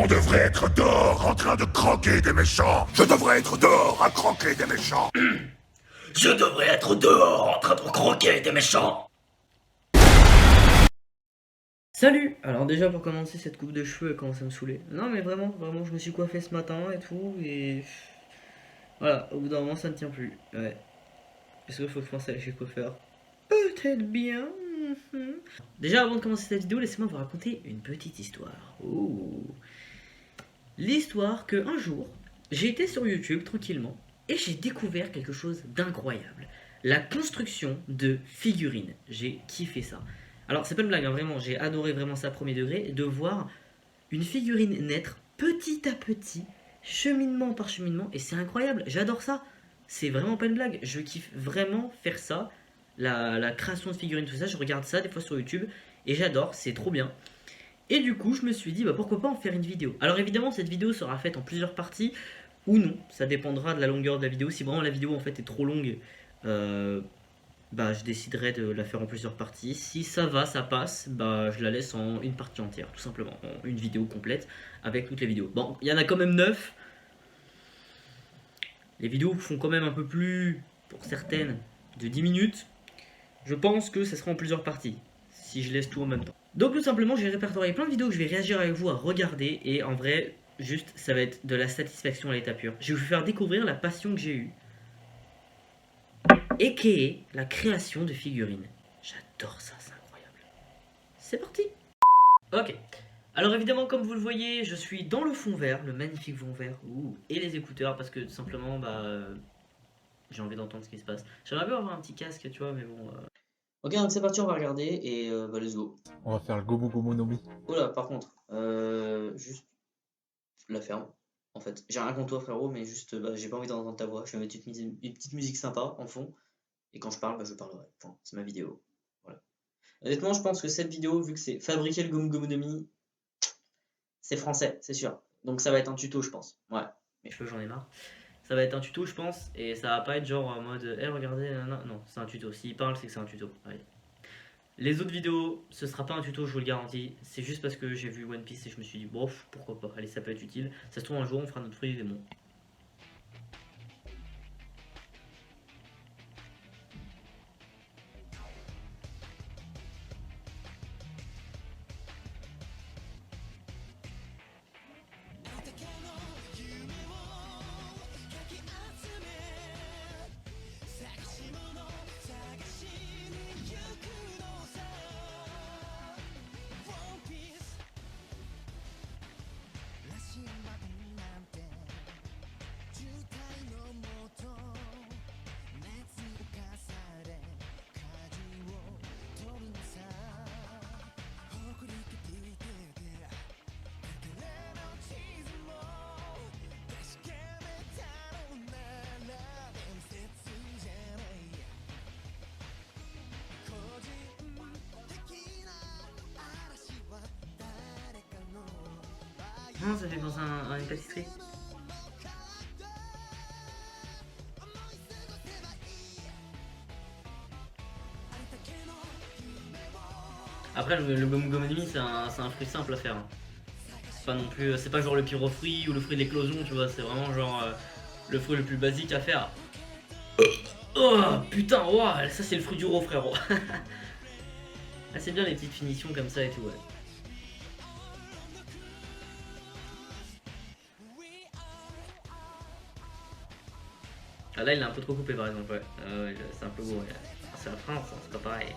On devrait être dehors en train de croquer des méchants. Je devrais être dehors à croquer des méchants. Je devrais être dehors en train de croquer des méchants. Salut! Alors déjà pour commencer, cette coupe de cheveux elle commence à me saouler. Non mais vraiment, je me suis coiffé ce matin et tout et... Voilà, au bout d'un moment ça ne tient plus. Ouais. Est-ce qu'il faut que je pense à aller chez le coiffeur? Peut-être bien. Déjà avant de commencer cette vidéo, laissez-moi vous raconter une petite histoire. Oh. L'histoire que un jour, j'ai été sur YouTube tranquillement et j'ai découvert quelque chose d'incroyable. La construction de figurines. J'ai kiffé ça. Alors c'est pas une blague, hein, vraiment, j'ai adoré vraiment ça premier degré, de voir une figurine naître petit à petit, cheminement par cheminement, et c'est incroyable, j'adore ça. C'est vraiment pas une blague, je kiffe vraiment faire ça, la création de figurines, tout ça, je regarde ça des fois sur YouTube, et j'adore, c'est trop bien. Et du coup, je me suis dit, bah pourquoi pas en faire une vidéo. Alors évidemment, cette vidéo sera faite en plusieurs parties, ou non, ça dépendra de la longueur de la vidéo. Si vraiment la vidéo en fait est trop longue, bah je déciderai de la faire en plusieurs parties. Si ça va, ça passe, bah je la laisse en une partie entière, tout simplement, en une vidéo complète avec toutes les vidéos. Bon, il y en a quand même 9. Les vidéos font quand même un peu plus, pour certaines, de 10 minutes. Je pense que ça sera en plusieurs parties, si je laisse tout en même temps. Donc tout simplement, j'ai répertorié plein de vidéos que je vais réagir avec vous à regarder, et en vrai, juste, ça va être de la satisfaction à l'état pur. Je vais vous faire découvrir la passion que j'ai eue, et qui est la création de figurines. J'adore ça, c'est incroyable. C'est parti. Ok. Alors évidemment, comme vous le voyez, je suis dans le fond vert, le magnifique fond vert, et les écouteurs, parce que tout simplement, j'ai envie d'entendre ce qui se passe. J'aimerais bien avoir un petit casque, tu vois, mais bon... Ok, donc c'est parti, on va regarder, et let's go. On va faire le Gomu Gomu Nomi. Oula, par contre, juste la ferme. En fait, j'ai rien contre toi, frérot, mais juste, j'ai pas envie d'entendre ta voix. Je vais mettre une petite musique sympa en fond, et quand je parle, je parlerai. Enfin, c'est ma vidéo. Voilà. Honnêtement, je pense que cette vidéo, vu que c'est fabriquer le Gomu Gomu Nomi, c'est français, c'est sûr. Donc ça va être un tuto, je pense. Ouais. Mes cheveux, j'en ai marre. Ça va être un tuto, je pense, et ça va pas être genre en mode, hey, regardez, non, c'est un tuto. S'il parle, c'est que c'est un tuto. Allez. Les autres vidéos, ce sera pas un tuto, je vous le garantis. C'est juste parce que j'ai vu One Piece et je me suis dit, bof, pourquoi pas. Allez, ça peut être utile. Ça se trouve, un jour, on fera notre fruit des démons. Non, ça fait penser à une pâtisserie. Après, le Gomu Gomu Nimi, c'est un fruit simple à faire. C'est pas non plus, c'est pas genre le pyrofruit ou le fruit de l'éclosion, tu vois. C'est vraiment genre le fruit le plus basique à faire. Oh putain, wow, ça c'est le fruit du roi, frérot. Ah, c'est bien les petites finitions comme ça et tout, ouais. Ah là il est un peu trop coupé par exemple, ouais. Ouais, c'est un peu beau, ouais. C'est la France, hein, c'est pas pareil.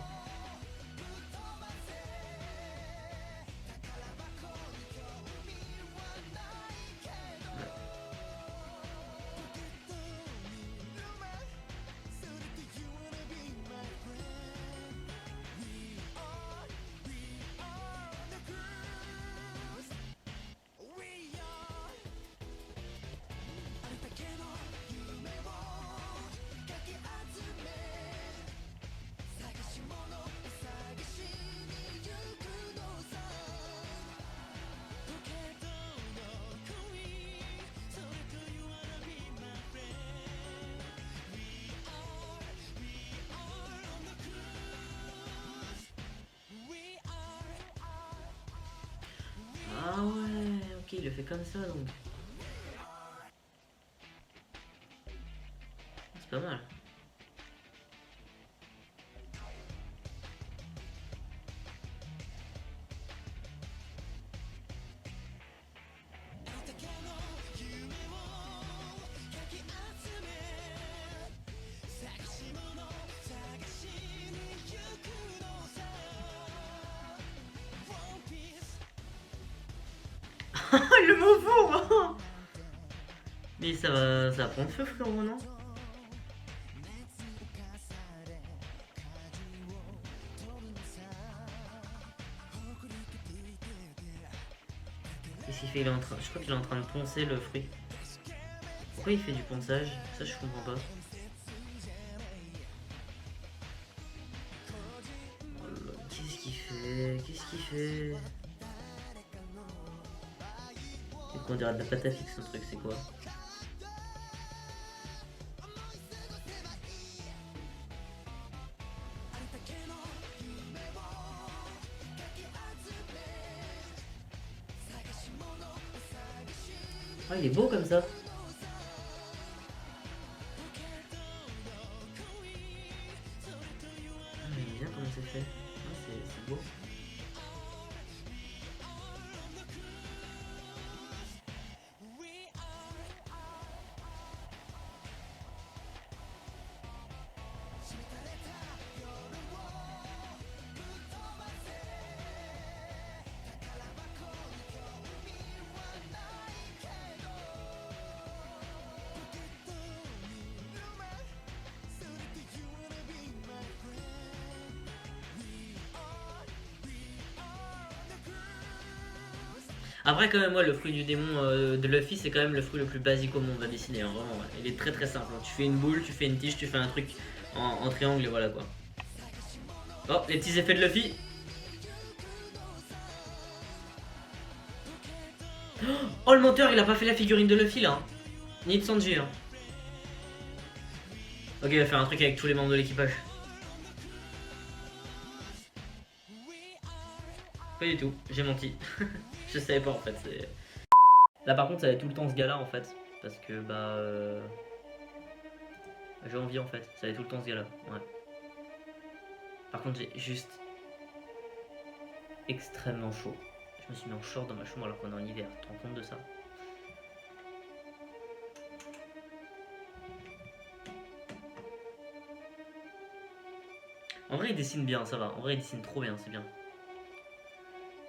il le fait comme ça donc. C'est pas mal. Le mot four. Mais ça va prendre feu frérot non? Qu'est-ce qu'il fait? Il est en train... Je crois qu'il est en train de poncer le fruit. Pourquoi il fait du ponçage? Ça je comprends pas. Qu'est-ce qu'il fait? Qu'est-ce qu'il fait? C'est quoi, on dirait de la pâte à fixe, ce truc, c'est quoi? Ah, il est beau comme ça. Ah, j'aime bien comment c'est fait. Ah, c'est beau. Après quand même moi le fruit du démon de Luffy c'est quand même le fruit le plus basique au monde à dessiner hein, vraiment ouais. Il est très très simple, hein. Tu fais une boule, tu fais une tige, tu fais un truc en triangle et voilà quoi. Oh les petits effets de Luffy. Oh le menteur il a pas fait la figurine de Luffy là hein. Ni de Sanji hein. Ok il va faire un truc avec tous les membres de l'équipage. Pas du tout, j'ai menti. Je savais pas en fait. Là par contre ça va être tout le temps ce gars là en fait. Parce que bah j'ai envie en fait. Ça va être tout le temps ce gars là. Ouais. Par contre j'ai juste extrêmement chaud. Je me suis mis en short dans ma chambre alors qu'on est en hiver. Tu te rends compte de ça? En vrai il dessine bien, ça va. En vrai il dessine trop bien, c'est bien.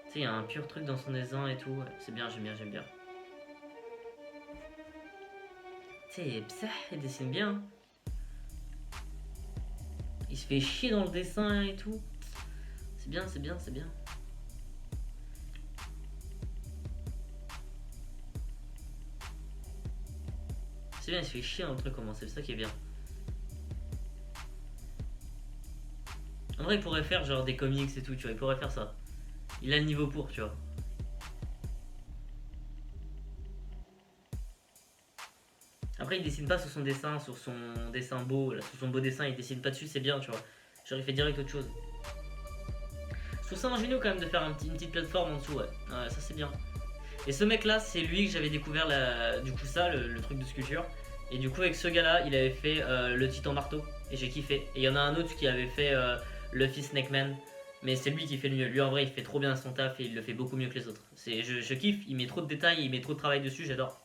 Tu sais, il y a un pur truc dans son dessin et tout. C'est bien, j'aime bien, j'aime bien. Tu sais, il dessine bien. Il se fait chier dans le dessin et tout. C'est bien, c'est bien, c'est bien. C'est bien, il se fait chier dans le truc, comment c'est ça qui est bien. En vrai, il pourrait faire genre des comics et tout, tu vois, il pourrait faire ça. Il a le niveau pour, tu vois. Après, il dessine pas sur son dessin, beau, là, sur son beau dessin, il dessine pas dessus, c'est bien, tu vois. Genre, il fait direct autre chose. Je trouve ça ingénieux quand même de faire une petite plateforme en dessous, ouais. Ouais, ça c'est bien. Et ce mec là, c'est lui que j'avais découvert du coup ça, le truc de sculpture. Et du coup avec ce gars là, il avait fait le titan marteau. Et j'ai kiffé. Et il y en a un autre qui avait fait Luffy Snake Man. Mais c'est lui qui fait le mieux. Lui en vrai il fait trop bien son taf et il le fait beaucoup mieux que les autres. Je kiffe, il met trop de détails, il met trop de travail dessus, j'adore.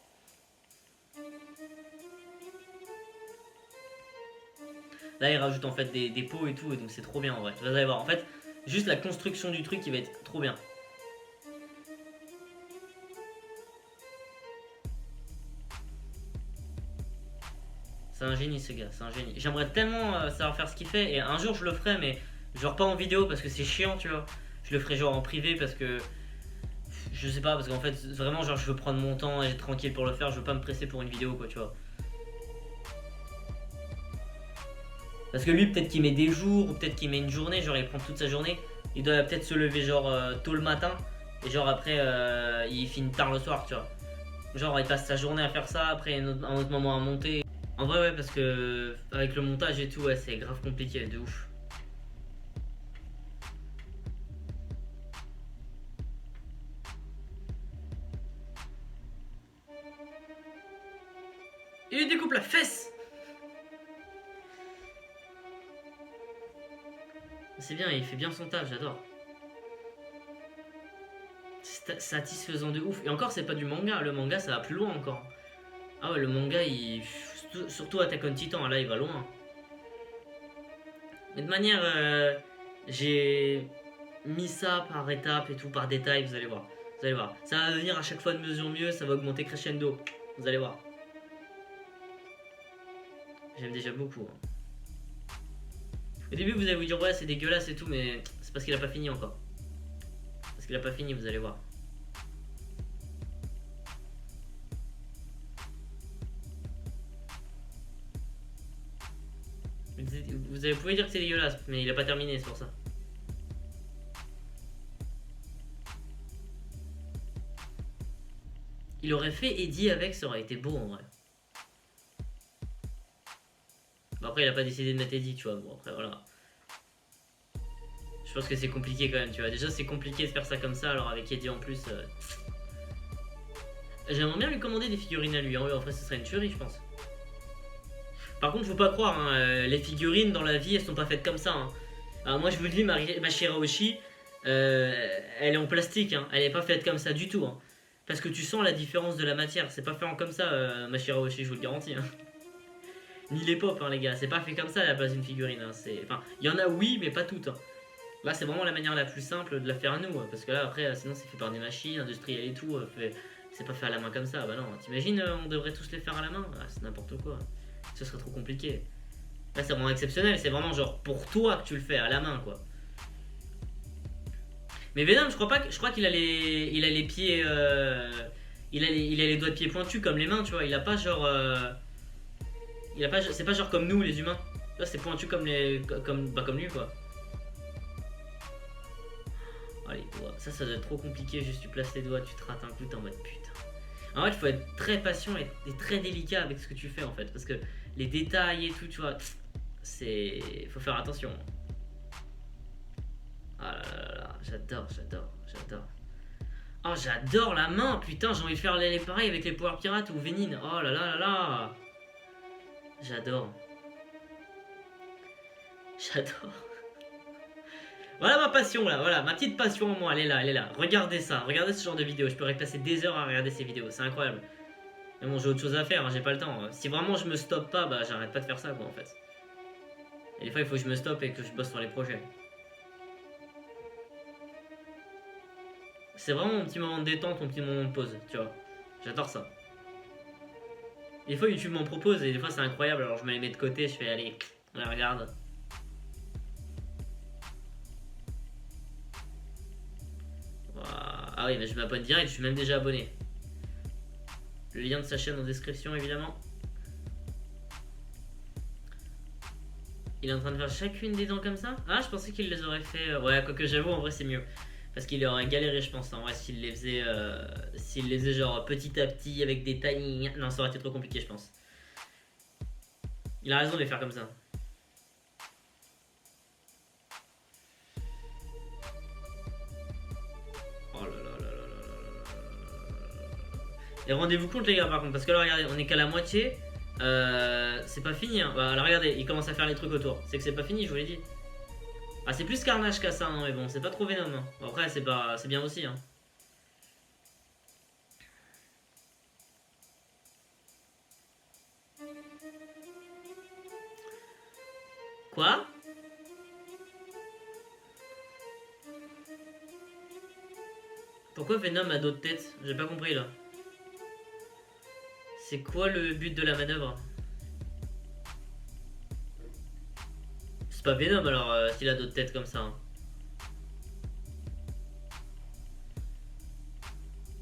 Là il rajoute en fait des pots et tout, et donc c'est trop bien en vrai. Vous allez voir, en fait, juste la construction du truc qui va être trop bien. C'est un génie ce gars, c'est un génie. J'aimerais tellement savoir faire ce qu'il fait et un jour je le ferai mais genre pas en vidéo parce que c'est chiant tu vois. Je le ferai genre en privé parce que je sais pas parce qu'en fait vraiment genre je veux prendre mon temps et être tranquille pour le faire, je veux pas me presser pour une vidéo quoi tu vois. Parce que lui peut-être qu'il met des jours ou peut-être qu'il met une journée, genre il prend toute sa journée. Il doit peut-être se lever genre tôt le matin et genre après il finit tard le soir tu vois. Genre il passe sa journée à faire ça, après un autre moment à monter. En vrai ouais parce que avec le montage et tout ouais c'est grave compliqué de ouf. Il lui découpe la fesse. C'est bien, il fait bien son taf, j'adore. C'est satisfaisant de ouf. Et encore, c'est pas du manga. Le manga, ça va plus loin encore. Ah ouais, le manga, il... Surtout Attack on Titan, là, il va loin. Mais de manière... j'ai mis ça par étapes et tout, par détail, vous allez voir. Vous allez voir. Ça va venir à chaque fois de mesure mieux, ça va augmenter crescendo. Vous allez voir. J'aime déjà beaucoup. Hein. Au début, vous allez vous dire, ouais, c'est dégueulasse et tout, mais c'est parce qu'il a pas fini encore. Parce qu'il a pas fini, vous allez voir. Vous pouvez dire que c'est dégueulasse, mais il a pas terminé, c'est pour ça. Il aurait fait Eddie avec, ça aurait été beau en vrai. Bon, après, il a pas décidé de mettre Eddie, tu vois. Bon, après, voilà. Je pense que c'est compliqué quand même, tu vois. Déjà, c'est compliqué de faire ça comme ça, alors avec Eddie en plus. J'aimerais bien lui commander des figurines à lui. Hein. En vrai, ce serait une tuerie, je pense. Par contre, faut pas croire, hein, les figurines dans la vie, elles sont pas faites comme ça. Hein. Alors, moi, je vous le dis, ma Shirahoshi, elle est en plastique. Hein. Elle est pas faite comme ça du tout. Hein. Parce que tu sens la différence de la matière. C'est pas fait comme ça, ma Shirahoshi, je vous le garantis. Hein. Ni les pop, hein, les gars. C'est pas fait comme ça à la base d'une figurine. Hein. Enfin, il y en a, oui, mais pas toutes. Hein. Là, c'est vraiment la manière la plus simple de la faire à nous. Hein, parce que là, après, sinon, c'est fait par des machines industrielles et tout. C'est pas fait à la main comme ça. Bah non, t'imagines, on devrait tous les faire à la main. Ah, c'est n'importe quoi. Ce serait trop compliqué. Là, c'est vraiment exceptionnel. C'est vraiment genre pour toi que tu le fais à la main, quoi. Mais Venom, je crois qu'il a les pieds. Il a les doigts de pied pointus comme les mains, tu vois. Il a pas genre. C'est pas genre comme nous, les humains. Là, c'est pointu comme comme lui, quoi. Oh, les doigts. Ça doit être trop compliqué. Juste tu places les doigts, tu te rates un coup, t'es en mode putain. En fait, il faut être très patient et très délicat avec ce que tu fais, en fait. Parce que les détails et tout, tu vois, faut faire attention. Ah là là là, j'adore. Oh, j'adore la main, putain, j'ai envie de faire les pareils avec les Power Pirates ou Vénine. Oh là là là là. J'adore. Voilà ma passion là, voilà, ma petite passion en moi, elle est là. Regardez ça, regardez ce genre de vidéo. Je pourrais passer des heures à regarder ces vidéos, c'est incroyable. Mais bon, j'ai autre chose à faire, hein, j'ai pas le temps. Si vraiment je me stoppe pas, bah j'arrête pas de faire ça quoi en fait. Et des fois il faut que je me stoppe et que je bosse sur les projets. C'est vraiment mon petit moment de détente, mon petit moment de pause, tu vois. J'adore ça. Des fois YouTube m'en propose et des fois c'est incroyable, alors je me les mets de côté, je fais allez, on les regarde. Ah oui, mais je m'abonne direct, je suis même déjà abonné. Le lien de sa chaîne en description évidemment. Il est en train de faire chacune des dents comme ça. Ah, je pensais qu'il les aurait fait. Ouais, quoique j'avoue, en vrai c'est mieux. Parce qu'il aurait galéré, je pense. En vrai, s'il les faisait genre petit à petit avec des tailles. Non, ça aurait été trop compliqué, je pense. Il a raison de les faire comme ça. Oh là là là là là là. Et rendez-vous compte, les gars, par contre. Parce que là, regardez, on est qu'à la moitié. C'est pas fini. Hein. Bah, là, regardez, il commence à faire les trucs autour. C'est que c'est pas fini, je vous l'ai dit. Ah, c'est plus Carnage qu'à ça, hein, mais bon, c'est pas trop Venom. Hein. Bon, après, c'est bien aussi. Hein. Quoi? Pourquoi Venom a d'autres têtes? J'ai pas compris là. C'est quoi le but de la manœuvre? C'est pas Venom alors s'il a d'autres têtes comme ça. Hein.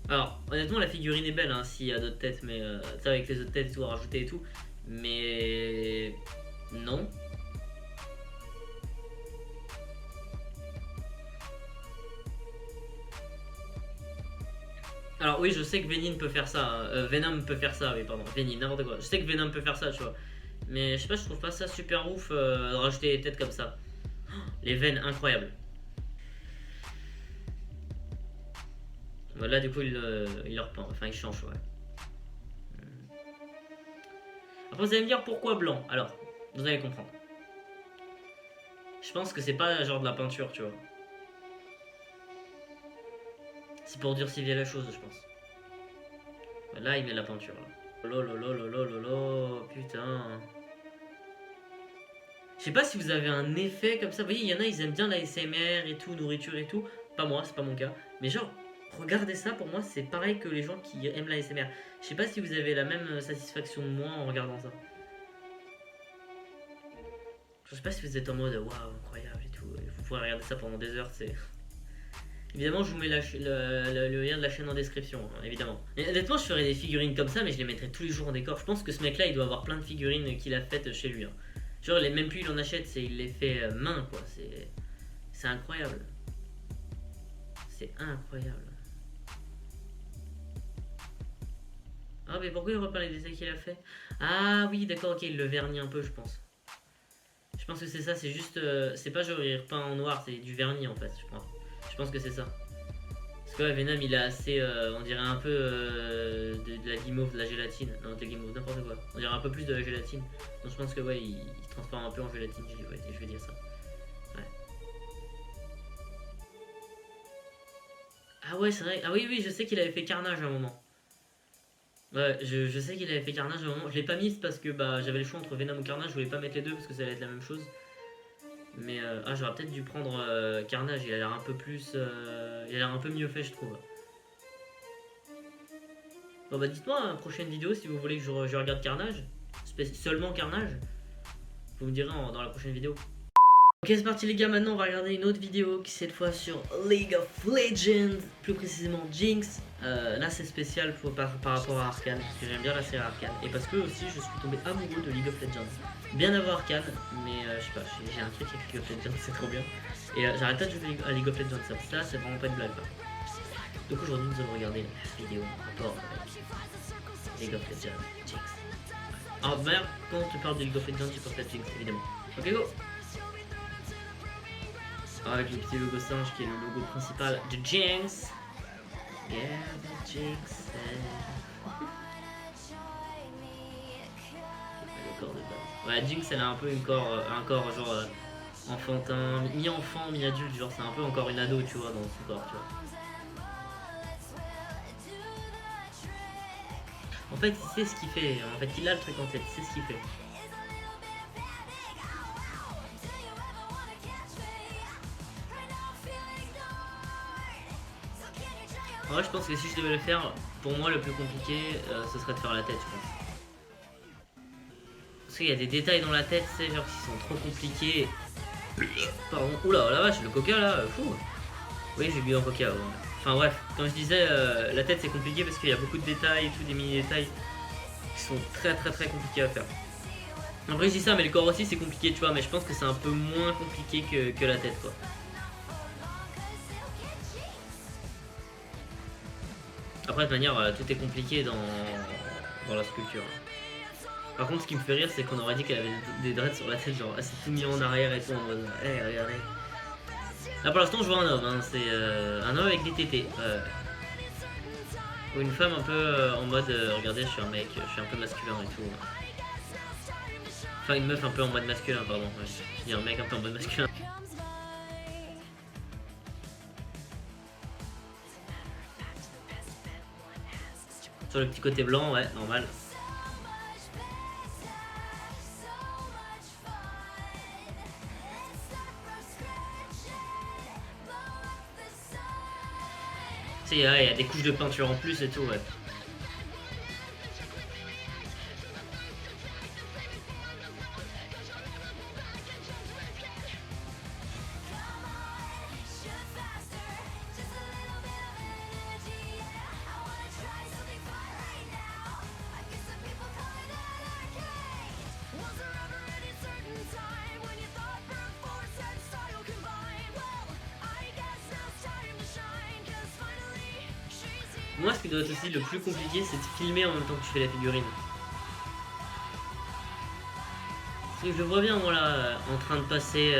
Alors, honnêtement, la figurine est belle hein, s'il y a d'autres têtes, mais tu sais, avec les autres têtes et tout à rajouter et tout. Mais. Non. Alors, oui, je sais que Venom peut faire ça. Venom peut faire ça, oui, pardon. Venom, n'importe quoi. Je sais que Venom peut faire ça, tu vois. Mais je sais pas, je trouve pas ça super ouf de rajouter des têtes comme ça. Oh, les veines, incroyables. Là, du coup, il leur peint. Enfin, il change, ouais. Après vous allez me dire pourquoi blanc. Alors, vous allez comprendre. Je pense que c'est pas genre de la peinture, tu vois. C'est pour durcir la chose, je pense. Là, il met la peinture. Là. Lolo, putain. Je sais pas si vous avez un effet comme ça. Vous voyez, il y en a, ils aiment bien la SMR et tout, nourriture et tout. Pas moi, c'est pas mon cas. Mais genre, regardez ça, pour moi, c'est pareil que les gens qui aiment la SMR. Je sais pas si vous avez la même satisfaction de moi en regardant ça. Je sais pas si vous êtes en mode waouh, incroyable et tout. Vous pourrez regarder ça pendant des heures, c'est. Évidemment, je vous mets le lien de la chaîne en description, hein, évidemment. Et honnêtement, je ferais des figurines comme ça, mais je les mettrais tous les jours en décor. Je pense que ce mec-là, il doit avoir plein de figurines qu'il a faites chez lui. Hein. Genre, même plus il en achète, il les fait main, quoi. C'est incroyable. C'est incroyable. Ah, mais pourquoi il repeint les dessins qu'il a fait? Ah oui, d'accord, ok, il le vernit un peu, je pense. Je pense que c'est ça, c'est juste. C'est pas genre il repeint en noir, c'est du vernis en fait, je crois. Je pense que c'est ça. Parce que ouais, Venom il a assez. On dirait un peu de la guimauve, de la gélatine. Non, de la guimauve, n'importe quoi. On dirait un peu plus de la gélatine. Donc je pense que ouais, il se transforme un peu en gélatine, je vais dire ça. Ouais. Ah ouais, c'est vrai. Ah oui, oui, je sais qu'il avait fait Carnage à un moment. Ouais, je sais qu'il avait fait Carnage à un moment. Je l'ai pas mise parce que bah, j'avais le choix entre Venom ou Carnage. Je voulais pas mettre les deux parce que ça allait être la même chose. Mais j'aurais peut-être dû prendre Carnage. Il a l'air un peu plus. Il a l'air un peu mieux fait, je trouve. Bon bah dites-moi, prochaine vidéo si vous voulez que je regarde Carnage. Seulement Carnage. Vous me direz dans la prochaine vidéo. Ok, c'est parti les gars, maintenant on va regarder une autre vidéo qui cette fois sur League of Legends, plus précisément Jinx. Là c'est spécial par rapport à Arcane, parce que j'aime bien la série Arcane. Et parce que aussi je suis tombé amoureux de League of Legends. Bien avant Arcane, mais je sais pas, j'ai un truc avec League of Legends, c'est trop bien. Et j'arrête pas de jouer à League of Legends, ça c'est vraiment pas une blague. Donc aujourd'hui nous allons regarder la vidéo en rapport avec League of Legends, Jinx. Alors d'ailleurs, quand tu parles de League of Legends, tu penses à Jinx évidemment. Ok go. Avec le petit logo singe qui est le logo principal de Jinx. Yeah, the Jinx. Le corps de base. Ouais, Jinx elle a un peu un corps genre enfantin, mi-enfant, mi-adulte, genre c'est un peu encore une ado tu vois dans son corps tu vois. En fait il sait ce qu'il fait, en fait il a le truc en tête, il sait ce qu'il fait. En vrai, je pense que si je devais le faire, pour moi, le plus compliqué, ce serait de faire la tête, je pense. Parce qu'il y a des détails dans la tête, tu sais, genre qui sont trop compliqués. Pardon, oula, la vache, le coca là, fou. Oui, j'ai bu un coca avant. Enfin bref, quand je disais la tête c'est compliqué parce qu'il y a beaucoup de détails et tout, des mini-détails qui sont très compliqués à faire. Après, je dis ça, mais le corps aussi c'est compliqué, tu vois, mais je pense que c'est un peu moins compliqué que la tête, quoi. Après, de toute manière, tout est compliqué dans la sculpture. Par contre, ce qui me fait rire, c'est qu'on aurait dit qu'elle avait des dreads sur la tête, genre, elle s'est tout mis en arrière et tout, en mode, hey, regardez. Là, pour l'instant, je vois un homme, hein, c'est un homme avec des tétés. Ou une femme un peu en mode, regardez, je suis un mec, je suis un peu masculin et tout. Enfin, une meuf un peu en mode masculin, pardon. Ouais, je dis un mec un peu en mode masculin. Sur le petit côté blanc, ouais, normal. Tu sais, ouais, il y a des couches de peinture en plus et tout, ouais. Moi, ce qui doit être aussi le plus compliqué, c'est de filmer en même temps que tu fais la figurine. Parce que je vois bien, moi, là, en train de passer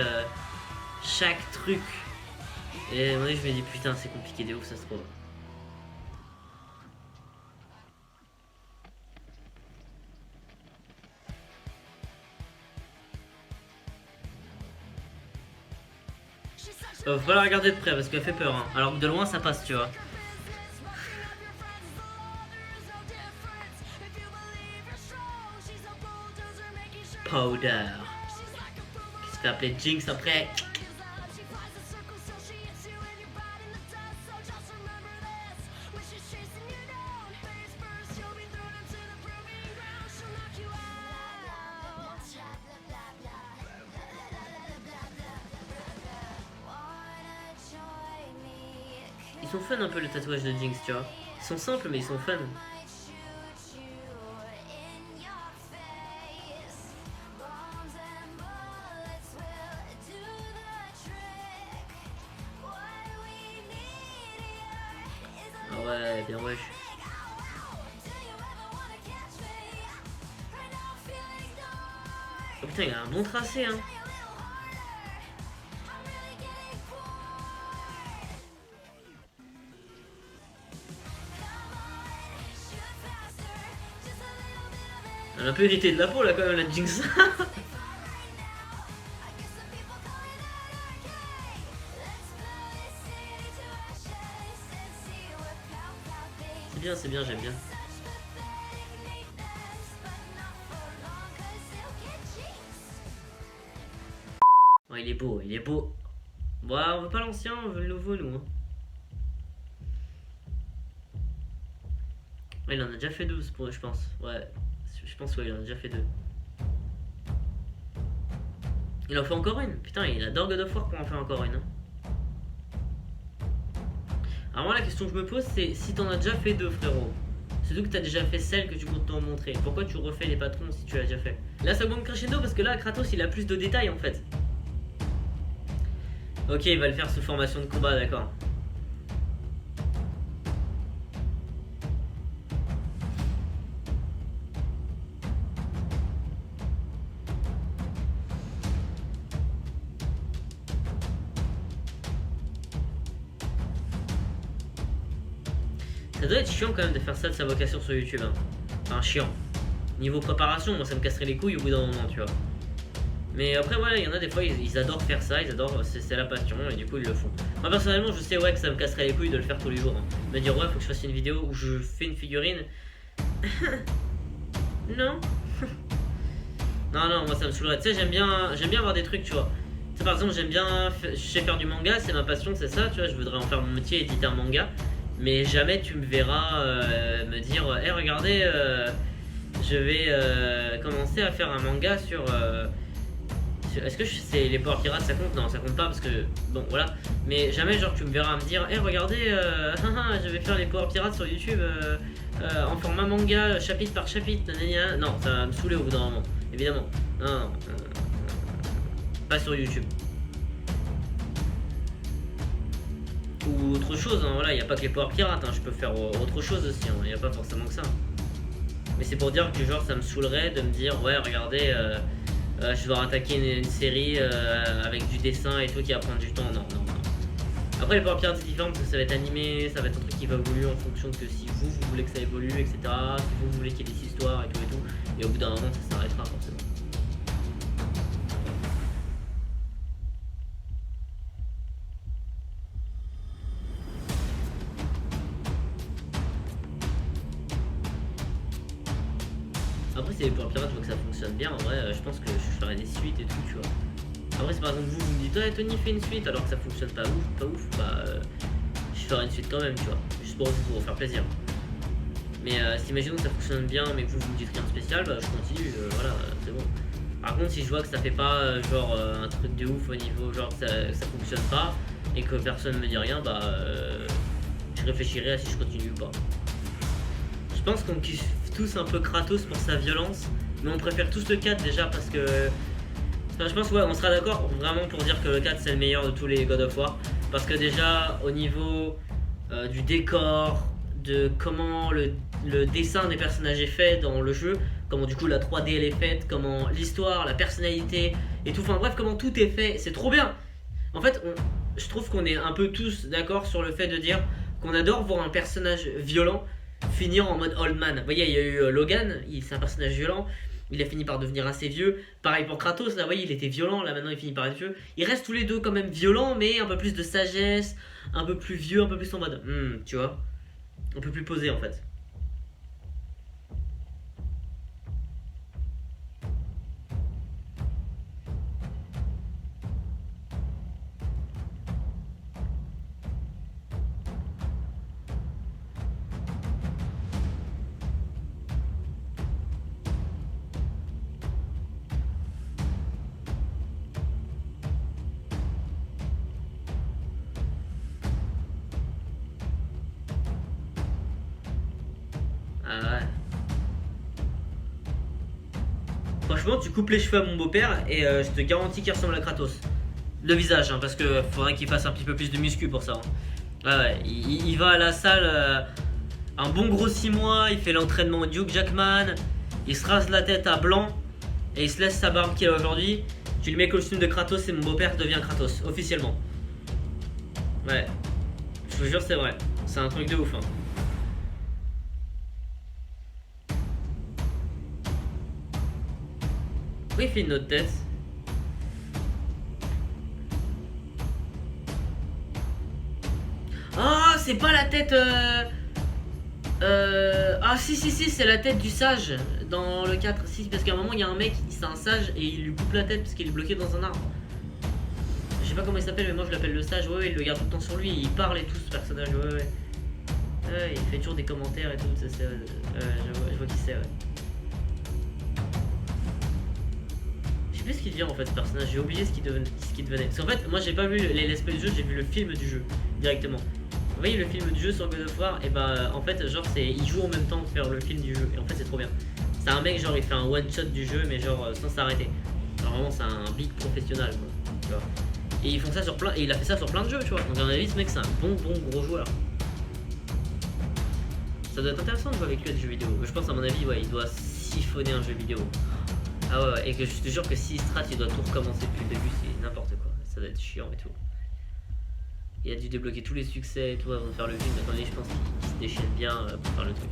chaque truc. Et moi, je me dis, putain, c'est compliqué de ouf, ça se trouve. Faut pas la regarder de près parce qu'elle fait peur, hein. Alors que de loin ça passe, tu vois. Powder. Qui se fait appeler Jinx après. Ils sont fun un peu le tatouage de Jinx, tu vois. Ils sont simples mais ils sont fun. Ah ouais, bien wesh. Oh putain, il a un bon tracé, hein. Elle a un peu irrité de la peau là quand même, la Jinx. C'est bien, j'aime bien. Oh, il est beau, il est beau. Bon, on veut pas l'ancien, on veut le nouveau, nous. Hein. Ouais, il en a déjà fait 12, je pense. Ouais, je pense, ouais, il en a déjà fait 2. Il en fait encore une. Putain, il adore God of War pour en faire encore une. Hein. Alors moi la question que je me pose c'est si t'en as déjà fait 2 frérot, surtout que t'as déjà fait celle que tu comptes t'en montrer, pourquoi tu refais les patrons si tu l'as déjà fait? Là ça augmente crescendo parce que là Kratos il a plus de détails en fait. Ok, il va le faire sous formation de combat, d'accord. Ça doit être chiant quand même de faire ça de sa vocation sur YouTube. Hein. Enfin, chiant. Niveau préparation, moi ça me casserait les couilles au bout d'un moment, tu vois. Mais après, voilà, il y en a des fois, ils adorent faire ça, ils adorent, c'est la passion, et du coup ils le font. Moi personnellement, je sais ouais que ça me casserait les couilles de le faire tous les jours. Hein. Me dire, ouais, faut que je fasse une vidéo où je fais une figurine. Non. Non, moi ça me saoulerait. Tu sais, j'aime bien avoir des trucs, tu vois. Tu sais, par exemple, je sais faire du manga, c'est ma passion, c'est ça, tu vois. Je voudrais en faire mon métier, éditer un manga. Mais jamais tu me verras me dire hey, regardez, je vais commencer à faire un manga sur. Est-ce que c'est les Power Pirates ça compte? Non, ça compte pas parce que. Bon, voilà. Mais jamais, genre, tu me verras me dire hey, regardez, je vais faire les Power Pirates sur YouTube en format manga, chapitre par chapitre. Non, ça va me saouler au bout d'un moment, évidemment. Non. Pas sur YouTube. Ou autre chose, hein, voilà, il n'y a pas que les Power Pirates, hein, je peux faire autre chose aussi, il n'y a pas forcément que ça. Mais c'est pour dire que genre ça me saoulerait de me dire ouais regardez, je dois attaquer une série avec du dessin et tout qui va prendre du temps, non. Après les Power Pirates c'est différent parce que ça va être animé, ça va être un truc qui va évoluer en fonction de si vous voulez que ça évolue, etc. Si vous voulez qu'il y ait des histoires et tout, et au bout d'un moment ça s'arrêtera forcément. Après c'est les Power Pirates, je vois que ça fonctionne bien, en vrai je pense que je ferai des suites et tout, tu vois. Après c'est par exemple vous me dites ouais Tony fais une suite alors que ça fonctionne pas ouf, bah je ferai une suite quand même, tu vois, juste pour vous faire plaisir. Mais si imaginons que ça fonctionne bien mais que vous me dites rien de spécial, bah je continue, voilà, c'est bon. Par contre si je vois que ça fait pas genre un truc de ouf au niveau genre que ça fonctionne pas et que personne me dit rien, bah je réfléchirai à si je continue ou pas. Je pense qu'on kiffe tous un peu Kratos pour sa violence, mais on préfère tous le 4 déjà parce que. Enfin, je pense ouais, on sera d'accord vraiment pour dire que le 4 c'est le meilleur de tous les God of War. Parce que déjà au niveau du décor, de comment le dessin des personnages est fait dans le jeu, comment du coup la 3D elle est faite, comment l'histoire, la personnalité et tout, enfin bref comment tout est fait, c'est trop bien. En fait je trouve qu'on est un peu tous d'accord sur le fait de dire qu'on adore voir un personnage violent finir en mode old man. Vous voyez, il y a eu Logan, c'est un personnage violent. Il a fini par devenir assez vieux. Pareil pour Kratos, là, vous voyez, il était violent, là maintenant il finit par être vieux. Ils restent tous les deux quand même violents, mais un peu plus de sagesse, un peu plus vieux, un peu plus en mode, tu vois, un peu plus posé en fait. Ah ouais. Franchement, tu coupes les cheveux à mon beau-père et je te garantis qu'il ressemble à Kratos. Le visage, hein, parce que faudrait qu'il fasse un petit peu plus de muscu pour ça. Hein. Ah ouais, il va à la salle un bon gros 6 mois, il fait l'entraînement Hugh Jackman, il se rase la tête à blanc et il se laisse sa barbe qu'il a aujourd'hui. Tu lui mets le costume de Kratos et mon beau-père devient Kratos, officiellement. Ouais, je vous jure, c'est vrai. C'est un truc de ouf. Hein. Pourquoi il fait une autre tête? Ah, c'est pas la tête. Ah, si, c'est la tête du sage dans le 4. Si, parce qu'à un moment, il y a un mec, c'est un sage et il lui coupe la tête parce qu'il est bloqué dans un arbre. Je sais pas comment il s'appelle, mais moi je l'appelle le sage. Ouais, il le garde tout le temps sur lui. Il parle et tout, ce personnage. Ouais. Ouais, il fait toujours des commentaires et tout. Ça, c'est, je vois qui c'est, ouais. Je sais plus ce qu'il devient en fait, ce personnage. J'ai oublié ce qu'il devenait. Parce qu'en fait, moi j'ai pas vu les let's play du jeu, j'ai vu le film du jeu directement. Vous voyez le film du jeu sur God of War, et bah en fait genre il joue en même temps que faire le film du jeu, et en fait c'est trop bien. C'est un mec genre il fait un one shot du jeu mais genre sans s'arrêter. Alors vraiment c'est un big professionnel quoi, tu vois. Et ils font ça sur plein, et il a fait ça sur plein de jeux tu vois. Donc à mon avis ce mec c'est un bon gros joueur. Ça doit être intéressant de jouer avec lui à des jeux vidéo. Je pense à mon avis ouais il doit siphonner un jeu vidéo. Ah ouais, et que je te jure que si strat il doit tout recommencer depuis le début, c'est n'importe quoi. Ça doit être chiant et tout. Il a dû débloquer tous les succès et tout avant de faire le film. Attendez, je pense qu'il se déchaîne bien pour faire le truc.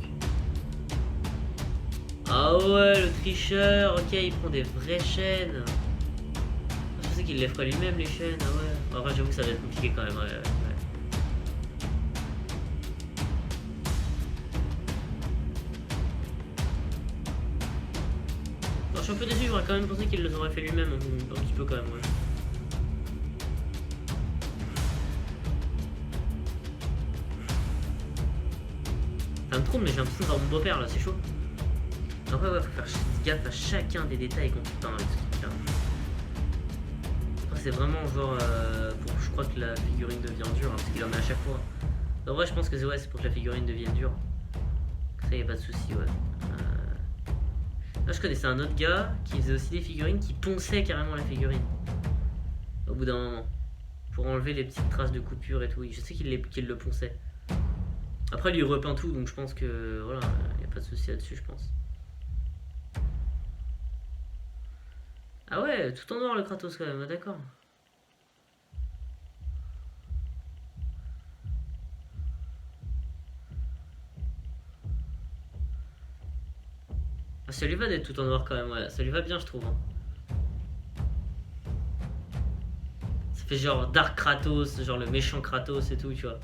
Ah ouais, le tricheur, ok, il prend des vraies chaînes. Je pensais qu'il les ferait lui-même les chaînes, ah ouais. Enfin, j'avoue que ça va être compliqué quand même, ouais. Alors, je suis un peu déçu, j'aurais quand même pensé qu'il les aurait fait lui-même, un petit peu quand même, ouais. Ça me trompe, mais j'ai l'impression d'avoir mon beau-père là, c'est chaud. Donc ouais, faut faire gaffe à chacun des détails qu'on peut avec ce truc là. Après c'est vraiment genre pour je crois que la figurine devient dure, hein, parce qu'il en met à chaque fois. En vrai je pense que c'est ouais, c'est pour que la figurine devienne dure. Ça y a pas de souci ouais. Là je connaissais un autre gars qui faisait aussi des figurines qui ponçait carrément la figurine. Au bout d'un moment. Pour enlever les petites traces de coupure et tout. Je sais qu'il le ponçait. Après, lui, il repeint tout, donc je pense que voilà, il n'y a pas de souci là-dessus, je pense. Ah ouais, tout en noir le Kratos quand même, d'accord. Ah, ça lui va d'être tout en noir quand même, ouais, ça lui va bien, je trouve. Hein. Ça fait genre Dark Kratos, genre le méchant Kratos et tout, tu vois.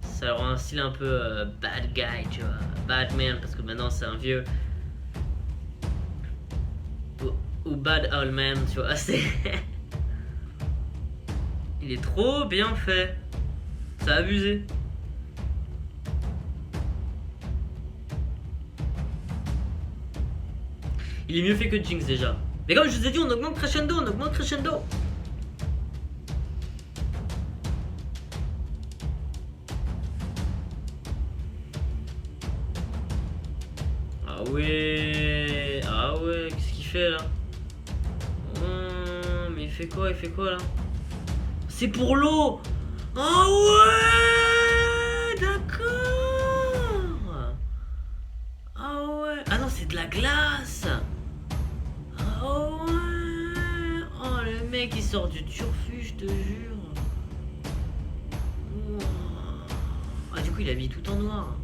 Ça aura un style un peu bad guy, tu vois, Batman, parce que maintenant c'est un vieux. Ou bad old man, tu vois, c'est. Il est trop bien fait. Ça a abusé. Il est mieux fait que Jinx déjà. Mais comme je vous ai dit, on augmente crescendo, on augmente crescendo. Ah ouais, qu'est-ce qu'il fait là? Mais il fait quoi là? C'est pour l'eau. Ah ouais, d'accord. Ah ouais, ah non, c'est de la glace. Ah ouais. Oh le mec il sort du turfu, je te jure. Ah du coup il habille tout en noir.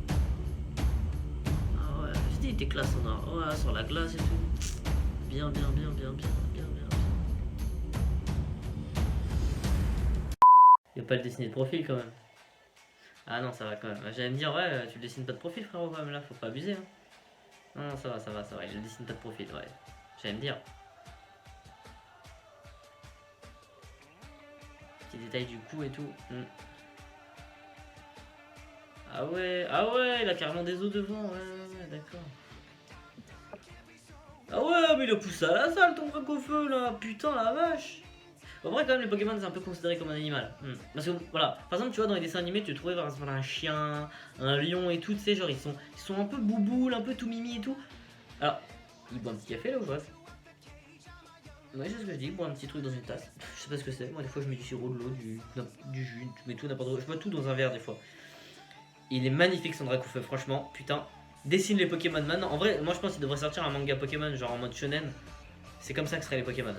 Il était classe en art. Ouais, sur la glace et tout. Bien. Il n'y a pas le dessiné de profil quand même. Ah non, ça va quand même. J'allais me dire, ouais, tu le dessines pas de profil, frérot, quand même, là, faut pas abuser. Hein. Non, ça va, il le dessine pas de profil, ouais. J'allais me dire. Petit détail du cou et tout. Ah ouais, il a carrément des os devant, ouais, d'accord. Ah ouais, mais il a poussé à la salle ton truc au feu là, putain la vache. En vrai, quand même, les Pokémon c'est un peu considéré comme un animal. Parce que voilà, par exemple, tu vois, dans les dessins animés, tu trouvais par exemple un chien, un lion et tout, tu sais, genre ils sont un peu bouboules, un peu tout mimi et tout. Alors, il boit un petit café là ou bref. Ouais, c'est ce que je dis, il boit un petit truc dans une tasse. Je sais pas ce que c'est, moi des fois je mets du sirop, de l'eau, du jus, je mets tout n'importe quoi. Je bois tout dans un verre des fois. Il est magnifique son Dracofeu, franchement, putain. Dessine les Pokémon maintenant. En vrai, moi je pense qu'il devrait sortir un manga Pokémon, genre en mode shonen. C'est comme ça que seraient les Pokémon.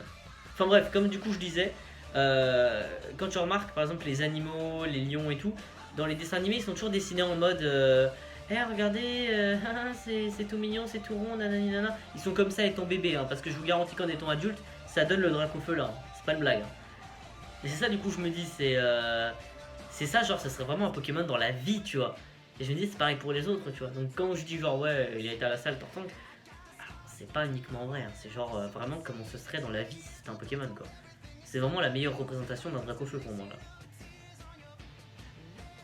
Enfin bref, comme du coup je disais, quand tu remarques par exemple les animaux, les lions et tout, dans les dessins animés ils sont toujours dessinés en mode regardez, c'est tout mignon, c'est tout rond, nanani nana. Ils sont comme ça étant bébé, hein, parce que je vous garantis qu'en étant adulte, ça donne le Dracofeu là, c'est pas une blague. Hein. Et c'est ça du coup je me dis, c'est ça genre ça serait vraiment un Pokémon dans la vie, tu vois. Et je me dis c'est pareil pour les autres, tu vois. Donc quand je dis genre ouais, il a été à la salle Tortank, c'est pas uniquement vrai, hein. C'est genre vraiment comment ce serait dans la vie si c'était un Pokémon quoi. C'est vraiment la meilleure représentation d'un Dracofeu pour moi là.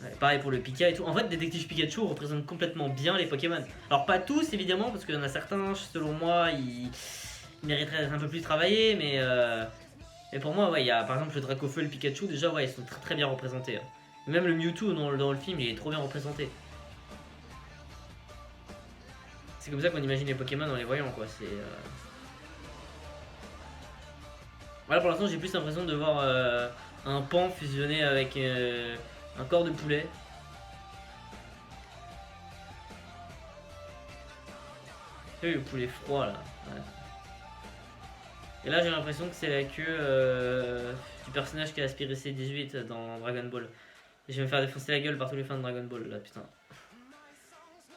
Ouais, pareil pour le Pika et tout. En fait, Détective Pikachu représente complètement bien les Pokémon. Alors pas tous évidemment, parce qu'il y en a certains, selon moi, ils mériteraient d'être un peu plus travaillés, mais pour moi, ouais, il y a par exemple le Dracofeu et le Pikachu, déjà ouais, ils sont très très bien représentés. Hein. Même le Mewtwo dans le film, il est trop bien représenté. C'est comme ça qu'on imagine les Pokémon en les voyant quoi. Voilà, pour l'instant j'ai plus l'impression de voir un pan fusionné avec un corps de poulet. Et le poulet froid là. Ouais. Et là j'ai l'impression que c'est la queue du personnage qui a aspiré C18 dans Dragon Ball. Et je vais me faire défoncer la gueule par tous les fans de Dragon Ball là, putain.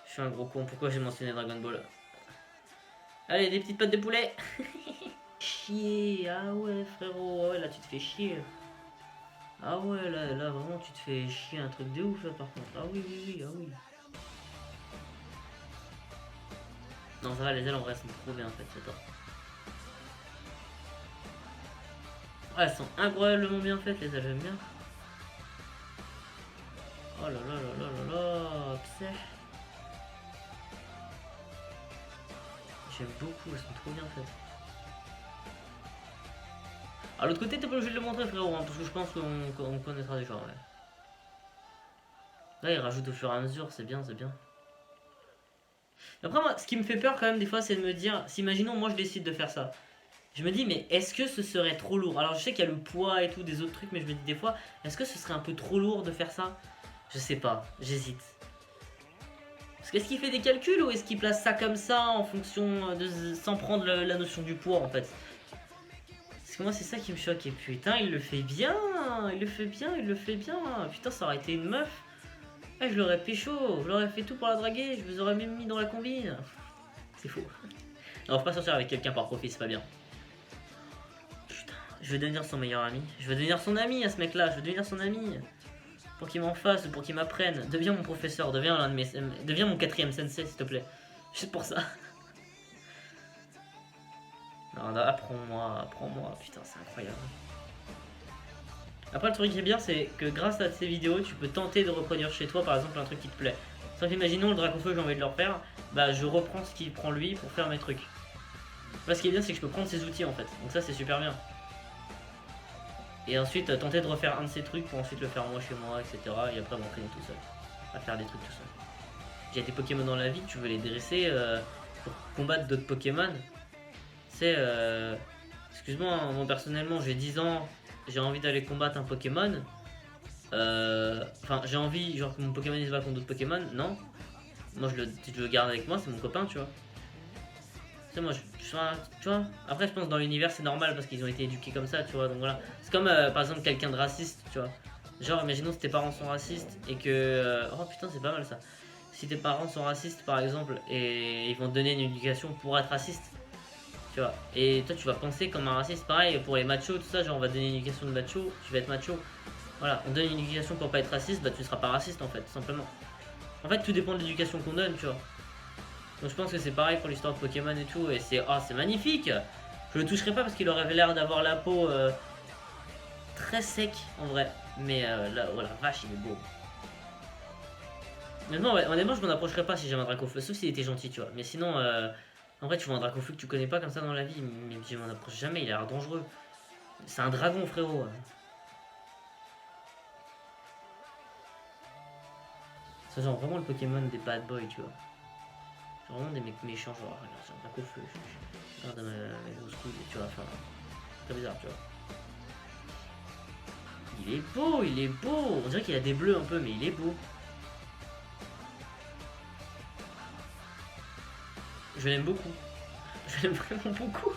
Je suis un gros con, pourquoi j'ai mentionné Dragon Ball? Allez, des petites pattes de poulet. Chier, ah ouais frérot, ah ouais là tu te fais chier. Ah ouais là vraiment tu te fais chier un truc de ouf là par contre. Ah oui, ah oui. Non ça va, les ailes en vrai sont trop bien en fait, j'adore. Ah, elles sont incroyablement bien faites les ailes, j'aime bien. Oh là, pseh. J'aime beaucoup, elles sont trop bien faites. À l'autre côté, t'es pas obligé de le montrer, frérot, hein, parce que je pense qu'on connaîtra déjà. Ouais. Là, il rajoute au fur et à mesure, c'est bien. Après, moi, ce qui me fait peur quand même, des fois, c'est de me dire, si imaginons, moi, je décide de faire ça. Je me dis, mais est-ce que ce serait trop lourd? Alors, je sais qu'il y a le poids et tout, des autres trucs, mais je me dis des fois, est-ce que ce serait un peu trop lourd de faire ça? Je sais pas, j'hésite. Parce qu'est-ce qu'il fait des calculs ou est-ce qu'il place ça comme ça en fonction de. Sans prendre la notion du poids en fait? Parce que moi c'est ça qui me choque. Et putain, il le fait bien. Putain, ça aurait été une meuf. Ah, je l'aurais pécho, je l'aurais fait tout pour la draguer, je vous aurais même mis dans la combine. C'est faux. Non, faut pas sortir avec quelqu'un par profit, c'est pas bien. Putain, je veux devenir son meilleur ami. Je veux devenir son ami à ce mec là, je veux devenir son ami. Pour qu'il m'en fasse, pour qu'il m'apprenne. Deviens mon professeur, deviens mon 4ème sensei s'il te plaît. Juste pour ça. Non, apprends-moi, putain c'est incroyable. Après le truc qui est bien c'est que grâce à ces vidéos tu peux tenter de reproduire chez toi par exemple un truc qui te plaît. Sauf imaginons le Dracofeu j'ai envie de le refaire, bah je reprends ce qu'il prend lui pour faire mes trucs. Là ce qui est bien c'est que je peux prendre ses outils en fait, donc ça c'est super bien. Et ensuite tenter de refaire un de ces trucs pour ensuite le faire moi chez moi, etc. Et après m'entraîner tout seul, à faire des trucs tout seul. J'ai des Pokémon dans la vie, tu veux les dresser pour combattre d'autres Pokémon. C'est excuse-moi, moi personnellement j'ai 10 ans, j'ai envie d'aller combattre un Pokémon. Enfin j'ai envie genre que mon Pokémon il se bat contre d'autres Pokémon, non. Moi je le garde avec moi, c'est mon copain tu vois. C'est moi tu vois. Après je pense dans l'univers c'est normal parce qu'ils ont été éduqués comme ça tu vois, donc voilà. C'est comme par exemple quelqu'un de raciste tu vois. Genre imaginons si tes parents sont racistes et que... oh putain c'est pas mal ça. si tes parents sont racistes par exemple et ils vont te donner une éducation pour être raciste, tu vois. Et toi tu vas penser comme un raciste, pareil pour les machos, tout ça, genre on va te donner une éducation de macho, tu vas être macho. Voilà, on te donne une éducation pour pas être raciste, bah tu seras pas raciste en fait, tout simplement. En fait tout dépend de l'éducation qu'on donne, tu vois. Donc je pense que c'est pareil pour l'histoire de Pokémon et tout, et c'est magnifique. Je le toucherai pas parce qu'il aurait l'air d'avoir la peau très sec en vrai. Mais là, oh la vache, il est beau. Honnêtement, je m'en approcherais pas si j'avais un Dracofeu, sauf s'il était gentil, tu vois. Mais sinon, en vrai, tu vois un Dracofeu que tu connais pas comme ça dans la vie, mais je m'en approche jamais, il a l'air dangereux. C'est un dragon, frérot. C'est genre vraiment le Pokémon des bad boys, tu vois. Genre vraiment des mecs méchants, genre, regarde, c'est un Dracofeu. Regarde mes grosses couilles, tu vois, enfin, très bizarre, tu vois. Il est beau, il est beau. On dirait qu'il a des bleus un peu, mais il est beau. Je l'aime beaucoup. Je l'aime vraiment beaucoup.